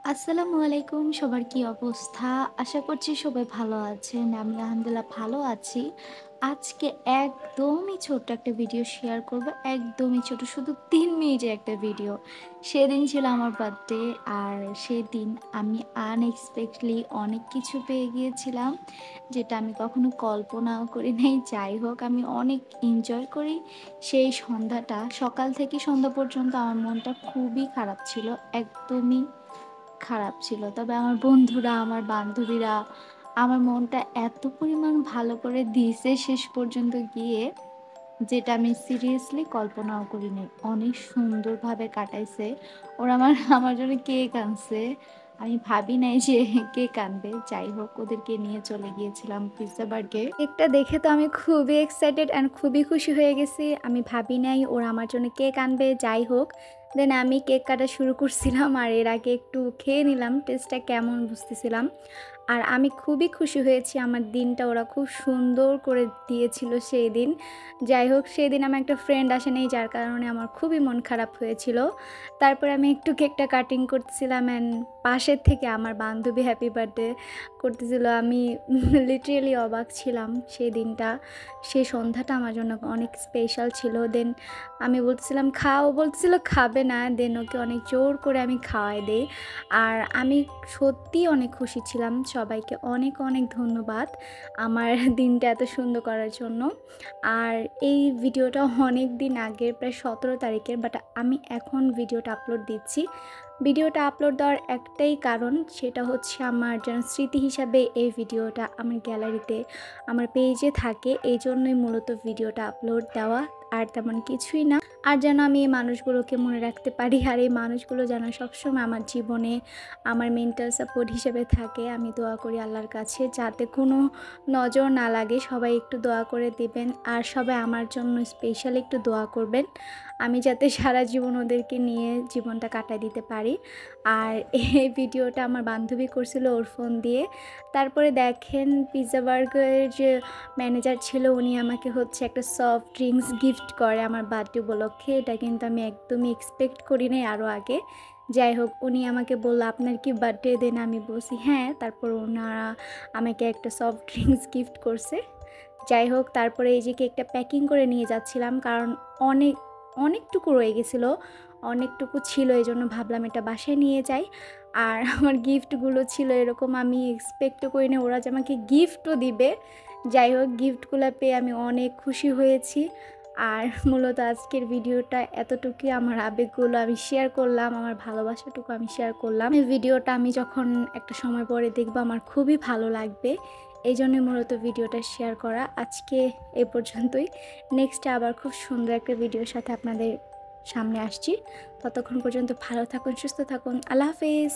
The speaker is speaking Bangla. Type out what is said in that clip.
আসসালামু আলাইকুম। সবার কি অবস্থা? আশা করছি সবাই ভালো আছেন। আমি আলহামদুলিল্লাহ ভালো আছি। আজকে একদমই ছোট্ট একটা ভিডিও শেয়ার করব। একদমই ছোট, শুধু ৩ মিনিটের একটা ভিডিও। সেদিন ছিল আমার বার্থডে, আর সেদিন আমি আনএক্সপেক্টলি অনেক কিছু পেয়ে গিয়েছিলাম, যেটা আমি কখনো কল্পনাও করি নাই। যাই হোক, আমি অনেক এনজয় করি সেই সন্ধ্যাটা। সকাল থেকে সন্ধ্যা পর্যন্ত আমার মনটা খুবই খারাপ ছিল। একদমই খারাপ ছিল। তবে আমার বন্ধুরা, আমার বান্ধবীরা আমার মনটা এত পরিমাণ ভালো করে দিয়েছে শেষ পর্যন্ত গিয়ে, যেটা আমি সিরিয়াসলি কল্পনাও করিনি। অনেক সুন্দরভাবে কাটাইছে। ওরা আমার জন্য কেক আনছে। আমি ভাবি নাই যে কেক আনবে। যাই হোক, ওদেরকে নিয়ে চলে গিয়েছিলাম পিজ্জা বার্গে। কেকটা দেখে তো আমি খুবই এক্সাইটেড অ্যান্ড খুবই খুশি হয়ে গেছি। আমি ভাবি নাই ওরা আমার জন্য কেক আনবে। যাই হোক, দেন আমি কেক কাটা শুরু করছিলাম, আর এর আগে একটু খেয়ে নিলাম, টেস্টটা কেমন বুঝতেছিলাম। আর আমি খুবই খুশি হয়েছি, আমার দিনটা ওরা খুব সুন্দর করে দিয়েছিল সেই দিন। যাই হোক, সেদিন আমার একটা ফ্রেন্ড আসে নাই, যার কারণে আমার খুবই মন খারাপ হয়েছিল। তারপরে আমি একটু কেকটা কাটিং করতেছিলাম, অ্যান্ড পাশের থেকে আমার বান্ধবী হ্যাপি বার্থডে করতেছিল। আমি লিটারেলি অবাক ছিলাম সেই দিনটা। সেই সন্ধ্যাটা আমার জন্য অনেক স্পেশাল ছিল। দেন আমি বলতেছিলাম খাও, বলতেছিল খাবে না। দেন ওকে অনেক জোর করে আমি খাওয়াই দেই। আর আমি সত্যিই অনেক খুশি ছিলাম। সবাইকে অনেক অনেক ধন্যবাদ আমার দিনটা এত সুন্দর করার জন্য। আর এই ভিডিওটা অনেক দিন আগের, প্রায় 17 তারিখের, বাট আমি এখন ভিডিওটা আপলোড দিচ্ছি। ভিডিওটা আপলোড দেওয়ার একটাই কারণ, সেটা হচ্ছে আমার যেন স্মৃতি হিসাবে এই ভিডিওটা আমার গ্যালারিতে, আমার পেজে থাকে। এই জন্যই মূলত ভিডিওটা আপলোড দেওয়া, আর তেমন কিছুই না। আর যেন আমি এই মানুষগুলোকে মনে রাখতে পারি, আর এই মানুষগুলো যেন সবসময় আমার জীবনে আমার মেন্টাল সাপোর্ট হিসেবে থাকে। আমি দোয়া করি আল্লাহর কাছে যাতে কোনো নজর না লাগে। সবাই একটু দোয়া করে দিবেন, আর সবাই আমার জন্য স্পেশালি একটু দোয়া করবেন, আমি যাতে সারা জীবন ওদেরকে নিয়ে জীবনটা কাটায় দিতে পারি। আর এই ভিডিওটা আমার বান্ধবী করছিল ওর ফোন দিয়ে। তারপরে দেখেন, পিৎজা বার্গারের যে ম্যানেজার ছিল, উনি আমাকে হচ্ছে একটা সফট ড্রিঙ্কস গিফট করে আমার বার্থডে উপলক্ষে। এটা কিন্তু আমি একদমই এক্সপেক্ট করি নাই আরও আগে। যাই হোক, উনি আমাকে বলল আপনার কি বার্থডে? দেন আমি বলছি হ্যাঁ। তারপর ওনারা আমাকে একটা সফট ড্রিঙ্কস গিফট করছে। যাই হোক, তারপরে এই যে কেকটা প্যাকিং করে নিয়ে যাচ্ছিলাম, কারণ অনেকটুকু রয়ে গেছিলো, অনেকটুকু ছিল, এই জন্য ভাবলাম এটা বাসায় নিয়ে যাই। আর আমার গিফটগুলো ছিল এরকম, আমি এক্সপেক্টও করি না ওরা যে আমাকে গিফটও দিবে। যাই হোক, গিফটগুলো পেয়ে আমি অনেক খুশি হয়েছি। আর মূলত আজকের ভিডিওটা এতটুকুই, আমার আবেগগুলো আমি শেয়ার করলাম, আমার ভালোবাসাটুকু আমি শেয়ার করলাম। এই ভিডিওটা আমি যখন একটা সময় পরে দেখবো আমার খুবই ভালো লাগবে, এই জন্যে মূলত ভিডিওটা শেয়ার করা। আজকে এ পর্যন্তই। নেক্সটে আবার খুব সুন্দর একটা ভিডিওর সাথে আপনাদের সামনে আসছি। ততক্ষণ পর্যন্ত ভালো থাকুন, সুস্থ থাকুন। আল্লাহ হাফেজ।